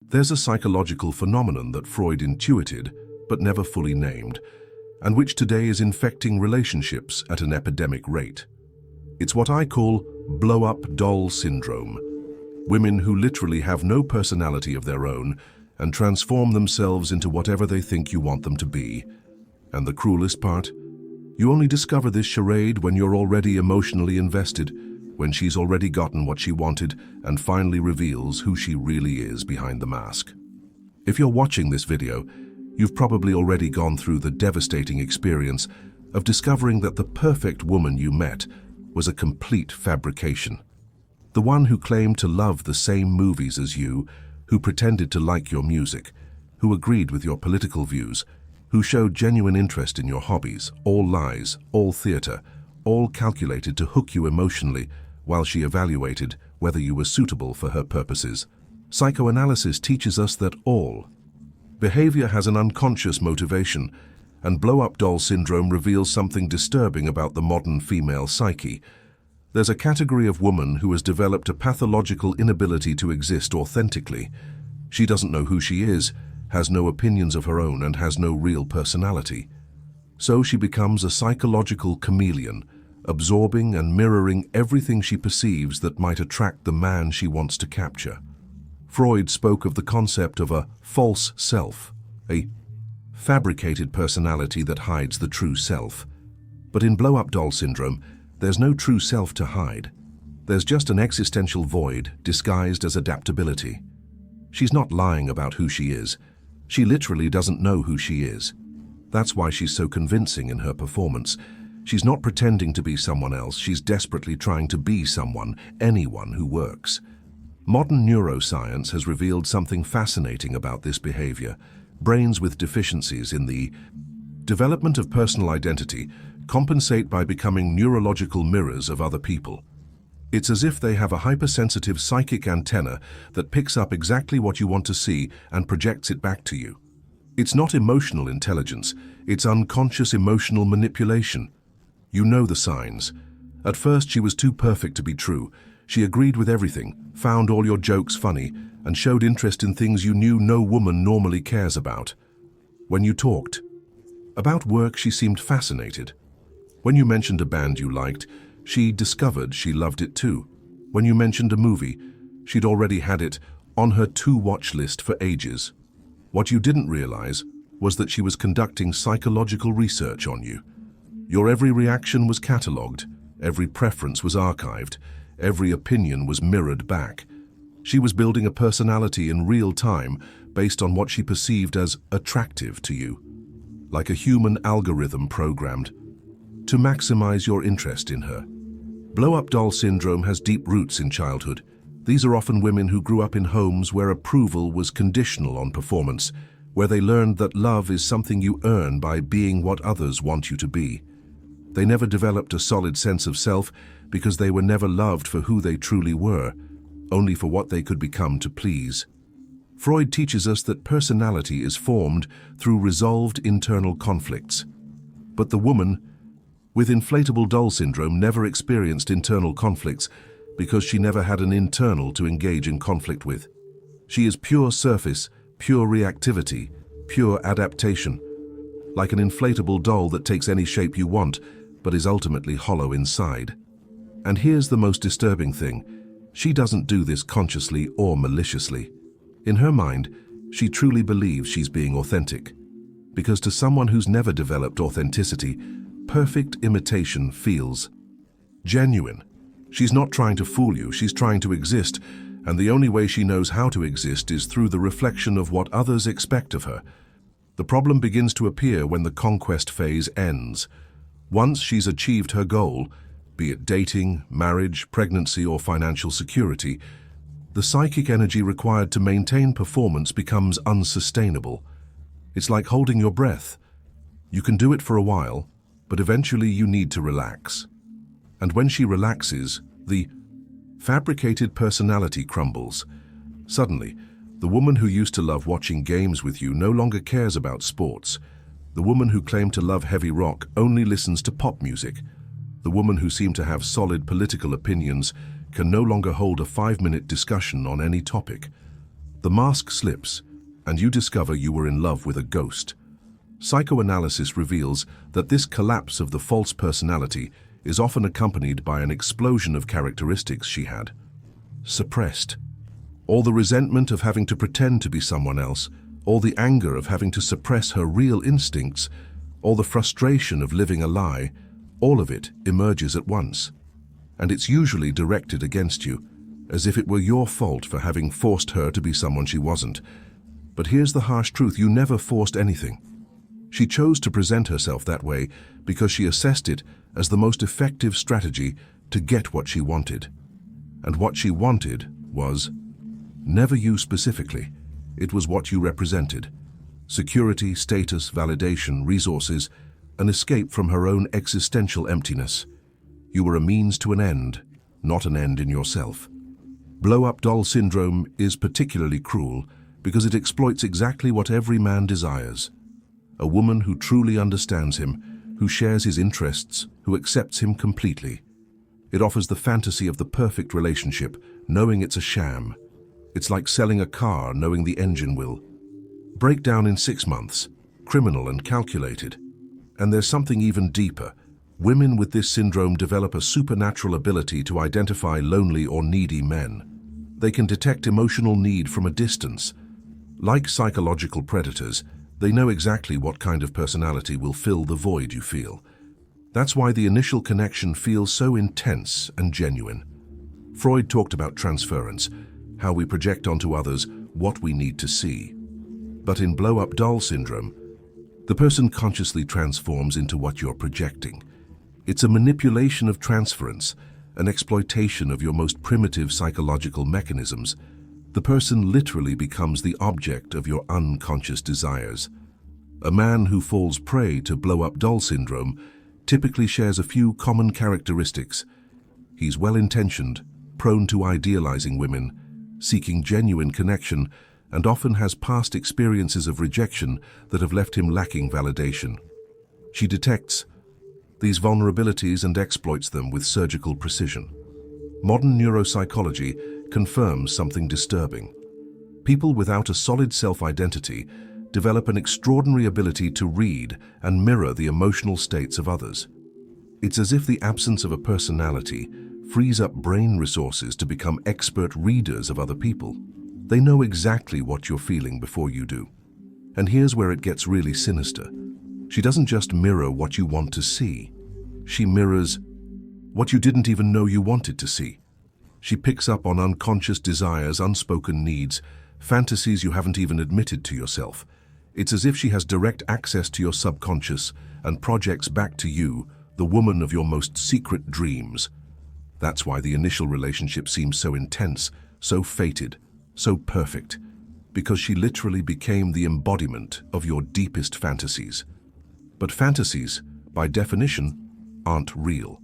There's a psychological phenomenon that Freud intuited, but never fully named, and which today is infecting relationships at an epidemic rate. It's what I call blow-up doll syndrome. Women who literally have no personality of their own and transform themselves into whatever they think you want them to be. And the cruelest part? You only discover this charade when you're already emotionally invested, when she's already gotten what she wanted and finally reveals who she really is behind the mask. If you're watching this video, you've probably already gone through the devastating experience of discovering that the perfect woman you met was a complete fabrication. The one who claimed to love the same movies as you, who pretended to like your music, who agreed with your political views, who showed genuine interest in your hobbies, all lies, all theater, all calculated to hook you emotionally while she evaluated whether you were suitable for her purposes. Psychoanalysis teaches us that all behavior has an unconscious motivation, and blow-up doll syndrome reveals something disturbing about the modern female psyche. There's a category of woman who has developed a pathological inability to exist authentically. She doesn't know who she is, has no opinions of her own, and has no real personality. So she becomes a psychological chameleon, absorbing and mirroring everything she perceives that might attract the man she wants to capture. Freud spoke of the concept of a false self, a fabricated personality that hides the true self. But in blow-up doll syndrome, there's no true self to hide. There's just an existential void disguised as adaptability. She's not lying about who she is. She literally doesn't know who she is. That's why she's so convincing in her performance. She's not pretending to be someone else. She's desperately trying to be someone, anyone who works. Modern neuroscience has revealed something fascinating about this behavior. Brains with deficiencies in the development of personal identity compensate by becoming neurological mirrors of other people. It's as if they have a hypersensitive psychic antenna that picks up exactly what you want to see and projects it back to you. It's not emotional intelligence, it's unconscious emotional manipulation. You know the signs. At first she was too perfect to be true. She agreed with everything, found all your jokes funny, and showed interest in things you knew no woman normally cares about. When you talked about work, she seemed fascinated. When you mentioned a band you liked, she discovered she loved it too. When you mentioned a movie, she'd already had it on her to-watch list for ages. What you didn't realize was that she was conducting psychological research on you. Your every reaction was catalogued, every preference was archived, every opinion was mirrored back. She was building a personality in real time based on what she perceived as attractive to you, like a human algorithm programmed to maximize your interest in her. Blow-up doll syndrome has deep roots in childhood. These are often women who grew up in homes where approval was conditional on performance, where they learned that love is something you earn by being what others want you to be. They never developed a solid sense of self because they were never loved for who they truly were, only for what they could become to please. Freud teaches us that personality is formed through resolved internal conflicts. But the woman with inflatable doll syndrome never experienced internal conflicts because she never had an internal to engage in conflict with. She is pure surface, pure reactivity, pure adaptation, like an inflatable doll that takes any shape you want, but is ultimately hollow inside. And here's the most disturbing thing. She doesn't do this consciously or maliciously. In her mind, she truly believes she's being authentic. Because to someone who's never developed authenticity, perfect imitation feels genuine. She's not trying to fool you, she's trying to exist, and the only way she knows how to exist is through the reflection of what others expect of her. The problem begins to appear when the conquest phase ends. Once she's achieved her goal, be it dating, marriage, pregnancy, or financial security, the psychic energy required to maintain performance becomes unsustainable. It's like holding your breath. You can do it for a while, but eventually you need to relax. And when she relaxes, the fabricated personality crumbles. Suddenly, the woman who used to love watching games with you no longer cares about sports. The woman who claimed to love heavy rock only listens to pop music. The woman who seemed to have solid political opinions can no longer hold a 5-minute discussion on any topic. The mask slips, and you discover you were in love with a ghost. Psychoanalysis reveals that this collapse of the false personality is often accompanied by an explosion of characteristics she had suppressed. All the resentment of having to pretend to be someone else, all the anger of having to suppress her real instincts, all the frustration of living a lie, all of it emerges at once. And it's usually directed against you, as if it were your fault for having forced her to be someone she wasn't. But here's the harsh truth: you never forced anything. She chose to present herself that way because she assessed it as the most effective strategy to get what she wanted. And what she wanted was never you specifically. It was what you represented: security, status, validation, resources, an escape from her own existential emptiness. You were a means to an end, not an end in yourself. Blow-up doll syndrome is particularly cruel because it exploits exactly what every man desires: a woman who truly understands him, who shares his interests, who accepts him completely. It offers the fantasy of the perfect relationship, knowing it's a sham. It's like selling a car knowing the engine will break down in 6 months, criminal and calculated. And there's something even deeper. Women with this syndrome develop a supernatural ability to identify lonely or needy men. They can detect emotional need from a distance. Like psychological predators, they know exactly what kind of personality will fill the void you feel. That's why the initial connection feels so intense and genuine. Freud talked about transference, how we project onto others what we need to see. But in blow-up doll syndrome, the person consciously transforms into what you're projecting. It's a manipulation of transference, an exploitation of your most primitive psychological mechanisms. The person literally becomes the object of your unconscious desires. A man who falls prey to blow-up doll syndrome typically shares a few common characteristics. He's well-intentioned, prone to idealizing women, seeking genuine connection, and often has past experiences of rejection that have left him lacking validation. She detects these vulnerabilities and exploits them with surgical precision. Modern neuropsychology confirms something disturbing. People without a solid self-identity develop an extraordinary ability to read and mirror the emotional states of others. It's as if the absence of a personality frees up brain resources to become expert readers of other people. They know exactly what you're feeling before you do. And here's where it gets really sinister. She doesn't just mirror what you want to see. She mirrors what you didn't even know you wanted to see. She picks up on unconscious desires, unspoken needs, fantasies you haven't even admitted to yourself. It's as if she has direct access to your subconscious and projects back to you, the woman of your most secret dreams. That's why the initial relationship seems so intense, so fated, so perfect, because she literally became the embodiment of your deepest fantasies. But fantasies, by definition, aren't real.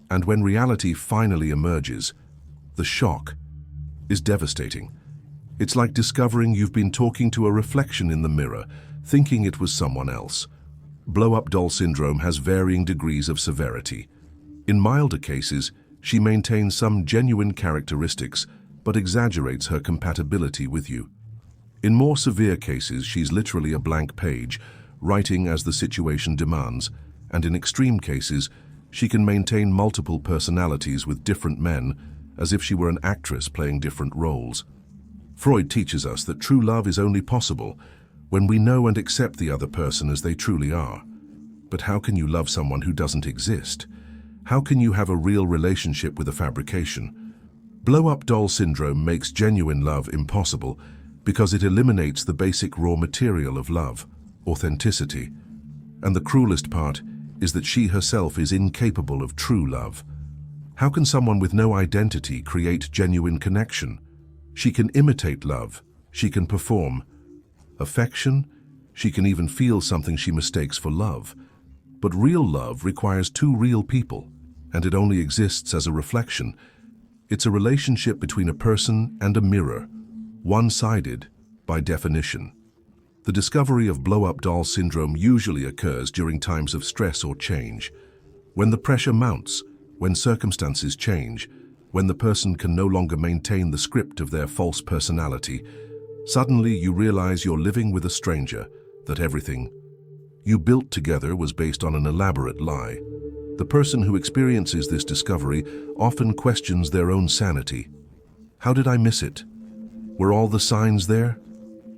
And when reality finally emerges, the shock is devastating. It's like discovering you've been talking to a reflection in the mirror, thinking it was someone else. Blow-up doll syndrome has varying degrees of severity. In milder cases, she maintains some genuine characteristics, but exaggerates her compatibility with you. In more severe cases, she's literally a blank page, writing as the situation demands, and in extreme cases, she can maintain multiple personalities with different men, as if she were an actress playing different roles. Freud teaches us that true love is only possible when we know and accept the other person as they truly are. But how can you love someone who doesn't exist? How can you have a real relationship with a fabrication? Blow-up doll syndrome makes genuine love impossible because it eliminates the basic raw material of love, authenticity. And the cruelest part is that she herself is incapable of true love. How can someone with no identity create genuine connection? She can imitate love, she can perform affection, she can even feel something she mistakes for love. But real love requires two real people, and it only exists as a reflection. It's a relationship between a person and a mirror, one-sided by definition. The discovery of blow-up doll syndrome usually occurs during times of stress or change, when the pressure mounts, when circumstances change, when the person can no longer maintain the script of their false personality. Suddenly you realize you're living with a stranger, that everything you built together was based on an elaborate lie. The person who experiences this discovery often questions their own sanity. How did I miss it? Were all the signs there?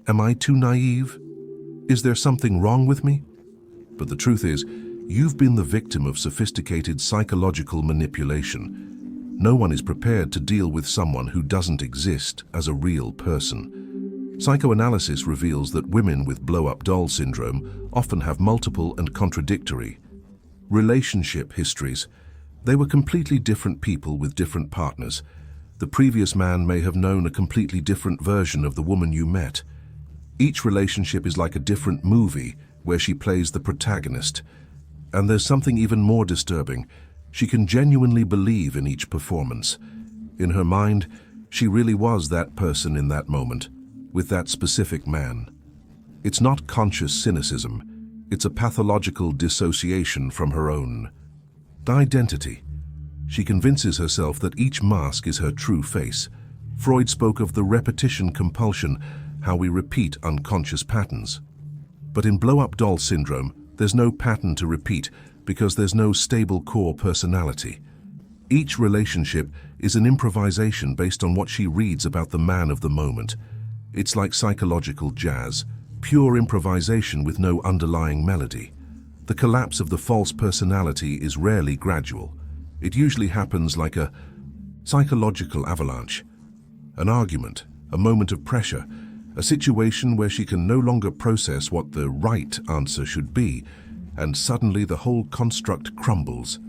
Am I too naive? Is there something wrong with me? But the truth is, you've been the victim of sophisticated psychological manipulation. No one is prepared to deal with someone who doesn't exist as a real person. Psychoanalysis reveals that women with blow-up doll syndrome often have multiple and contradictory relationship histories. They were completely different people with different partners. The previous man may have known a completely different version of the woman you met. Each relationship is like a different movie where she plays the protagonist. And there's something even more disturbing. She can genuinely believe in each performance. In her mind, she really was that person in that moment, with that specific man. It's not conscious cynicism. It's a pathological dissociation from her own identity. She convinces herself that each mask is her true face. Freud spoke of the repetition compulsion, how we repeat unconscious patterns. But in blow-up doll syndrome, there's no pattern to repeat because there's no stable core personality. Each relationship is an improvisation based on what she reads about the man of the moment. It's like psychological jazz, pure improvisation with no underlying melody. The collapse of the false personality is rarely gradual. It usually happens like a psychological avalanche, an argument, a moment of pressure, a situation where she can no longer process what the right answer should be, and suddenly the whole construct crumbles.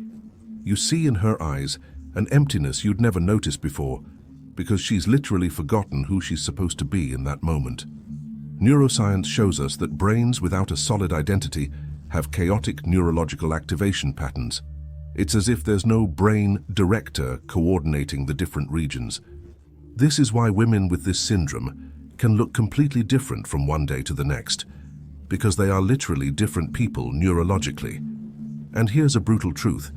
You see in her eyes an emptiness you'd never noticed before, because she's literally forgotten who she's supposed to be in that moment. Neuroscience shows us that brains without a solid identity have chaotic neurological activation patterns. It's as if there's no brain director coordinating the different regions. This is why women with this syndrome can look completely different from one day to the next, because they are literally different people neurologically. And here's a brutal truth.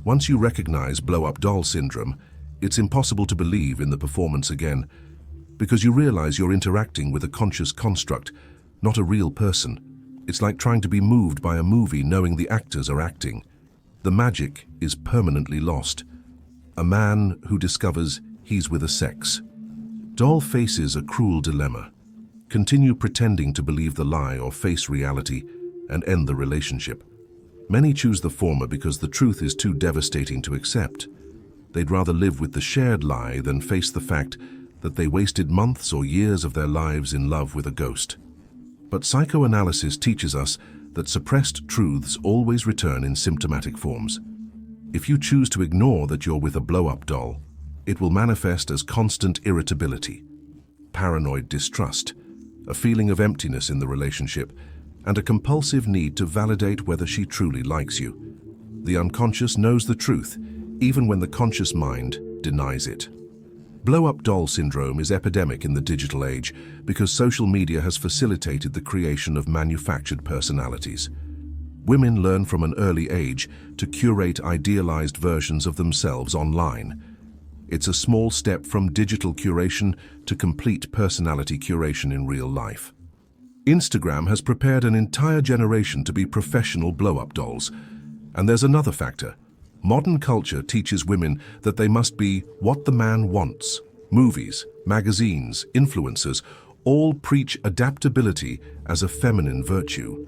Once you recognize blow-up doll syndrome, it's impossible to believe in the performance again, because you realize you're interacting with a conscious construct, not a real person. It's like trying to be moved by a movie knowing the actors are acting. The magic is permanently lost. A man who discovers he's with a sex doll faces a cruel dilemma. Continue pretending to believe the lie or face reality and end the relationship. Many choose the former because the truth is too devastating to accept. They'd rather live with the shared lie than face the fact that they wasted months or years of their lives in love with a ghost. But psychoanalysis teaches us that suppressed truths always return in symptomatic forms. If you choose to ignore that you're with a blow-up doll, it will manifest as constant irritability, paranoid distrust, a feeling of emptiness in the relationship, and a compulsive need to validate whether she truly likes you. The unconscious knows the truth, even when the conscious mind denies it. Blow-up doll syndrome is epidemic in the digital age because social media has facilitated the creation of manufactured personalities. Women learn from an early age to curate idealized versions of themselves online. It's a small step from digital curation to complete personality curation in real life. Instagram has prepared an entire generation to be professional blow-up dolls. And there's another factor. Modern culture teaches women that they must be what the man wants. Movies, magazines, influencers all preach adaptability as a feminine virtue.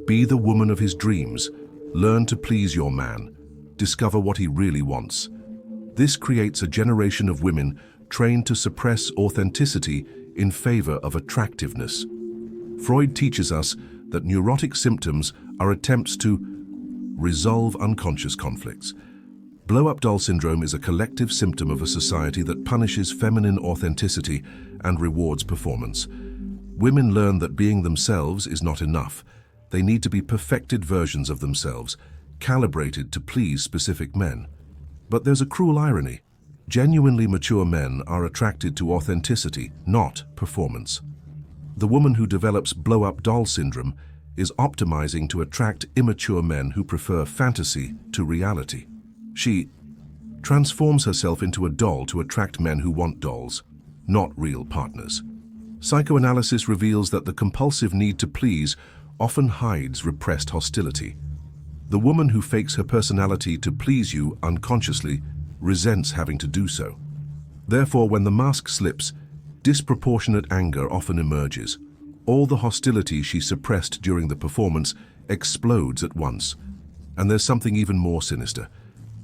Be the woman of his dreams. Learn to please your man. Discover what he really wants. This creates a generation of women trained to suppress authenticity in favor of attractiveness. Freud teaches us that neurotic symptoms are attempts to resolve unconscious conflicts. Blow-up doll syndrome is a collective symptom of a society that punishes feminine authenticity and rewards performance. Women learn that being themselves is not enough. They need to be perfected versions of themselves, calibrated to please specific men. But there's a cruel irony. Genuinely mature men are attracted to authenticity, not performance. The woman who develops blow-up doll syndrome is optimizing to attract immature men who prefer fantasy to reality. She transforms herself into a doll to attract men who want dolls, not real partners. Psychoanalysis reveals that the compulsive need to please often hides repressed hostility. The woman who fakes her personality to please you unconsciously resents having to do so. Therefore, when the mask slips, disproportionate anger often emerges. All the hostility she suppressed during the performance explodes at once. And there's something even more sinister.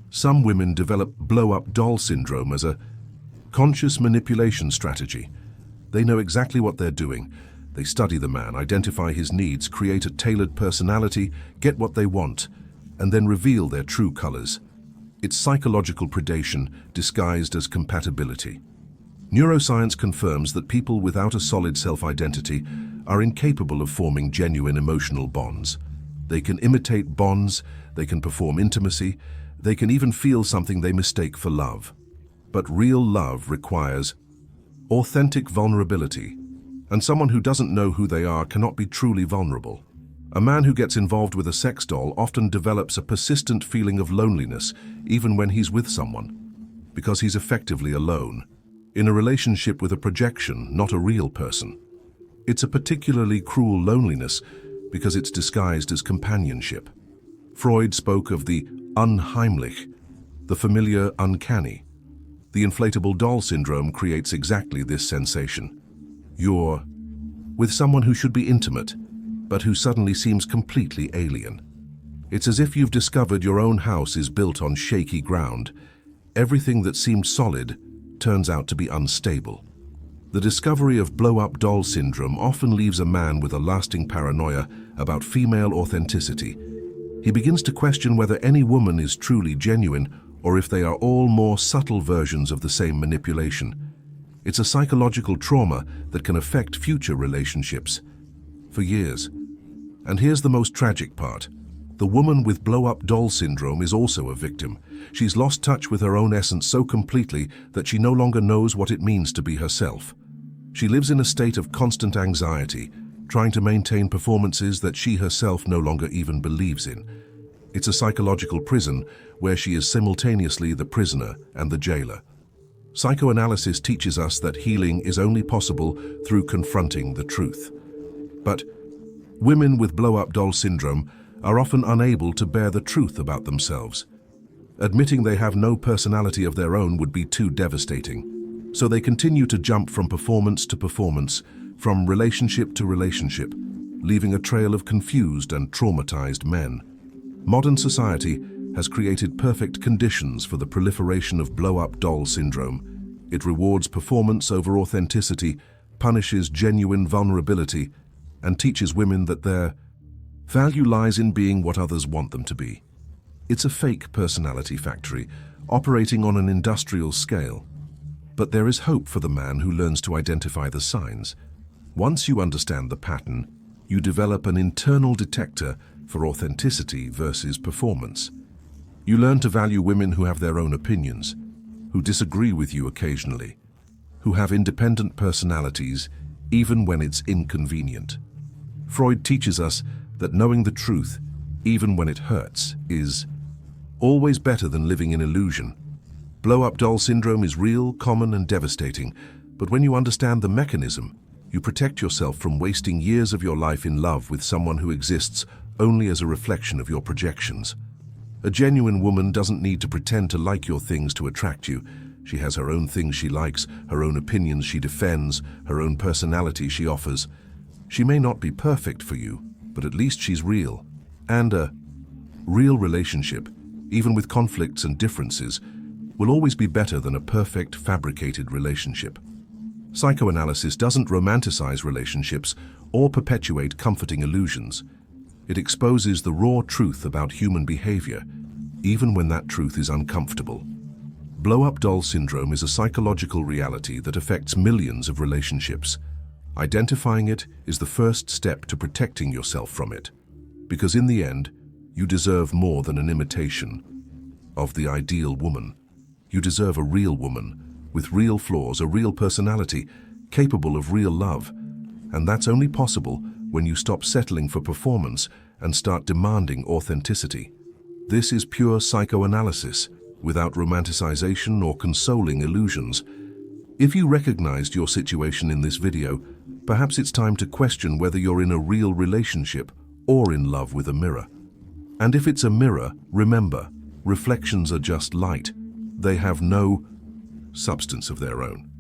Some women develop blow-up doll syndrome as a conscious manipulation strategy. They know exactly what they're doing. They study the man, identify his needs, create a tailored personality, get what they want, and then reveal their true colors. It's psychological predation disguised as compatibility. Neuroscience confirms that people without a solid self-identity are incapable of forming genuine emotional bonds. They can imitate bonds, they can perform intimacy, they can even feel something they mistake for love. But real love requires authentic vulnerability, and someone who doesn't know who they are cannot be truly vulnerable. A man who gets involved with a sex doll often develops a persistent feeling of loneliness, even when he's with someone, because he's effectively alone, in a relationship with a projection, not a real person. It's a particularly cruel loneliness because it's disguised as companionship. Freud spoke of the unheimlich, the familiar uncanny. The inflatable doll syndrome creates exactly this sensation. You're with someone who should be intimate, but who suddenly seems completely alien. It's as if you've discovered your own house is built on shaky ground. Everything that seemed solid turns out to be unstable. The discovery of blow-up doll syndrome often leaves a man with a lasting paranoia about female authenticity. He begins to question whether any woman is truly genuine or if they are all more subtle versions of the same manipulation. It's a psychological trauma that can affect future relationships for years. And here's the most tragic part. The woman with blow-up doll syndrome is also a victim. She's lost touch with her own essence so completely that she no longer knows what it means to be herself. She lives in a state of constant anxiety, trying to maintain performances that she herself no longer even believes in. It's a psychological prison where she is simultaneously the prisoner and the jailer. Psychoanalysis teaches us that healing is only possible through confronting the truth. But women with blow-up doll syndrome are often unable to bear the truth about themselves. Admitting they have no personality of their own would be too devastating. So they continue to jump from performance to performance, from relationship to relationship, leaving a trail of confused and traumatized men. Modern society has created perfect conditions for the proliferation of blow-up doll syndrome. It rewards performance over authenticity, punishes genuine vulnerability, and teaches women that their value lies in being what others want them to be. It's a fake personality factory, operating on an industrial scale. But there is hope for the man who learns to identify the signs. Once you understand the pattern, you develop an internal detector for authenticity versus performance. You learn to value women who have their own opinions, who disagree with you occasionally, who have independent personalities, even when it's inconvenient. Freud teaches us that knowing the truth, even when it hurts, is always better than living in illusion. Blow-up doll syndrome is real, common, and devastating, but when you understand the mechanism, you protect yourself from wasting years of your life in love with someone who exists only as a reflection of your projections. A genuine woman doesn't need to pretend to like your things to attract you. She has her own things she likes, her own opinions she defends, her own personality she offers. She may not be perfect for you, but at least she's real. And a real relationship, even with conflicts and differences, will always be better than a perfect, fabricated relationship. Psychoanalysis doesn't romanticize relationships or perpetuate comforting illusions. It exposes the raw truth about human behavior, even when that truth is uncomfortable. Blow-up doll syndrome is a psychological reality that affects millions of relationships. Identifying it is the first step to protecting yourself from it, because in the end, you deserve more than an imitation of the ideal woman. You deserve a real woman, with real flaws, a real personality, capable of real love. And that's only possible when you stop settling for performance and start demanding authenticity. This is pure psychoanalysis, without romanticization or consoling illusions. If you recognized your situation in this video, perhaps it's time to question whether you're in a real relationship or in love with a mirror. And if it's a mirror, remember, reflections are just light. They have no substance of their own.